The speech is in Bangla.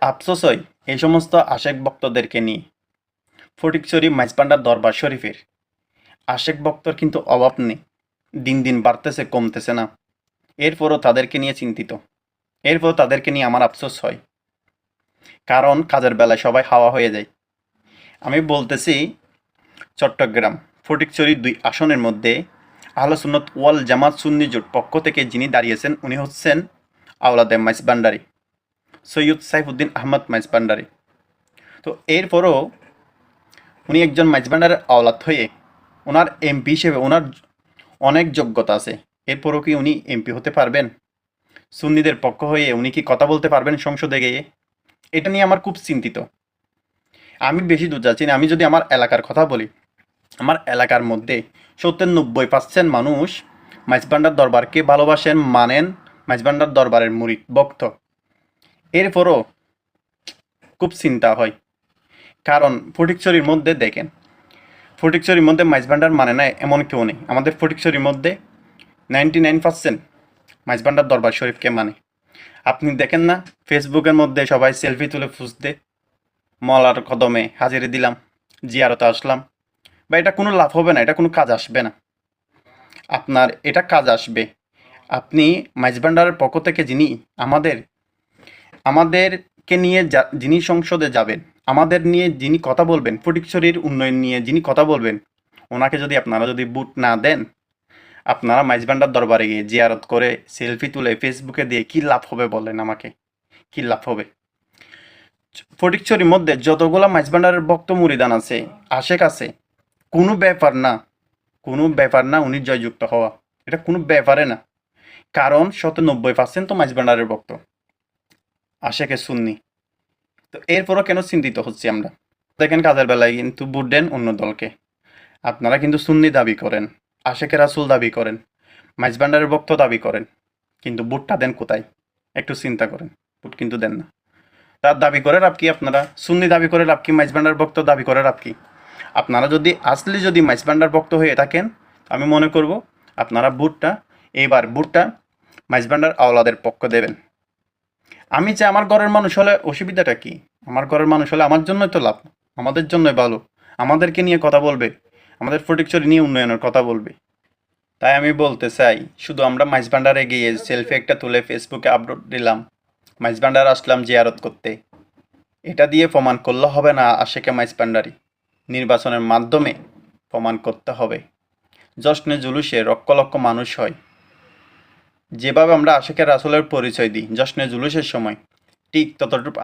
আফসোস হয় এই সমস্ত আশেক ভক্তদেরকে নিয়ে। ফটিকছড়ি মাইজভান্ডার দরবার শরীফের আশেক ভক্তর কিন্তু অভাব নেই, দিন দিন বাড়তেছে, কমতেছে না। এরপরও তাদেরকে নিয়ে চিন্তিত, এরপর তাদেরকে নিয়ে আমার আফসোস হয়, কারণ কাজের বেলায় সবাই হাওয়া হয়ে যায়। আমি বলতেছি, চট্টগ্রাম ফটিকছড়ি 2 আসনের মধ্যে আহলে সুন্নাত ওয়াল জামাত সুন্নি জোট পক্ষ থেকে যিনি দাঁড়িয়েছেন উনি হচ্ছেন আওলাদে মাইজভান্ডারী সৈয়দ সাইফুদ্দিন আহমদ মাইজভান্ডারী। তো এরপরও উনি একজন মাইজভান্ডারের আওলাদ হয়ে ওনার এমপি হিসেবে ওনার অনেক যোগ্যতা আছে, এরপরও কি উনি এমপি হতে পারবেন? সুন্নিদের পক্ষ হয়ে উনি কি কথা বলতে পারবেন সংসদে গিয়ে? এটা নিয়ে আমার খুব চিন্তিত। আমি বেশি দূর যাচ্ছি না, আমি যদি আমার এলাকার কথা বলি, আমার এলাকার মধ্যে 70-90% মানুষ মাইজভান্ডার দরবারকে ভালোবাসেন, মানেন, মাইজভান্ডার দরবারের মুরিদ ভক্ত। এরপরও খুব চিন্তা হয়, কারণ ফটিকছড়ির মধ্যে দেখেন, ফটিকছড়ির মধ্যে মাইজভান্ডার মানে না এমন কেউ নেই। আমাদের ফটিকছড়ির মধ্যে 99% মাইজভান্ডার দরবার শরীফকে মানে। আপনি দেখেন না, ফেসবুকের মধ্যে সবাই সেলফি তুলে পোস্ট দেয়, মলার কদমে হাজিরে দিলাম, জিয়ারতে আসলাম। বা এটা কোনো লাভ হবে না, এটা কোনো কাজ আসবে না। আপনার এটা কাজ আসবে, আপনি মাইজভান্ডারের পক্ষ থেকে যিনি আমাদেরকে নিয়ে যিনি সংসদে যাবেন, আমাদের নিয়ে যিনি কথা বলবেন, ফটিকছড়ির উন্নয়ন নিয়ে যিনি কথা বলবেন, ওনাকে যদি আপনারা যদি ভোট না দেন, আপনারা মাইজভান্ডার দরবারে গিয়ে জিয়ারত করে সেলফি তুলে ফেসবুকে দিয়ে কি লাভ হবে বলেন আমাকে? কি লাভ হবে? ফটিকছড়ির মধ্যে যতগুলা মাইজভান্ডারের ভক্ত মুরিদান আছে, আশেক আছে, কোনো ব্যাপার না, কোনো ব্যাপার না উনি জয়যুক্ত হওয়া, এটা কোনো ব্যাপারে না। কারণ 90% তো মাইজভান্ডারের ভক্ত, আশেকে সুন্নি। তো এরপরও কেন চিন্তিত হচ্ছি আমরা? দেখেন কাজের বেলায় কিন্তু ভোট দেন অন্য দলকে, আপনারা কিন্তু সুন্নি দাবি করেন, আশেকে রাসুল দাবি করেন, মাইজভান্ডারের ভক্ত দাবি করেন, কিন্তু ভোটটা দেন কোথায়? একটু চিন্তা করেন, ভোট কিন্তু দেন না। তার দাবি করে লাভ কি? আপনারা সুন্নি দাবি করে লাভ কি? মাইজভান্ডার ভক্ত দাবি করে লাভ কি? আপনারা যদি আসলে যদি মাইজভান্ডার ভক্ত হয়ে থাকেন, আমি মনে করব আপনারা ভোটটা মাইজভান্ডার আওলাদের পক্ষ দেবেন। আমি চাই আমার ঘরের মানুষ হলে অসুবিধাটা কি? আমার ঘরের মানুষ হলে আমার জন্যই তো লাভ, আমাদের জন্যই ভালো, আমাদেরকে নিয়ে কথা বলবে, আমাদের ফটিকছড়ি নিয়ে উন্নয়নের কথা বলবে। তাই আমি বলতে চাই, শুধু আমরা মাইজভান্ডারে গিয়ে সেলফি একটা তুলে ফেসবুকে আপলোড দিলাম, মাইজভান্ডার আসলাম জিয়ারত করতে, এটা দিয়ে প্রমাণ করলে হবে না আশেকে মাইজভান্ডারি। নির্বাচনের মাধ্যমে প্রমাণ করতে হবে। জশ্নে জুলুসে লক্ষ লক্ষ মানুষ হয়, যেভাবে আমরা আশেকের রাসূলের পরিচয় দিই জশ্নে জুলুসের সময়, ঠিক ততটুকু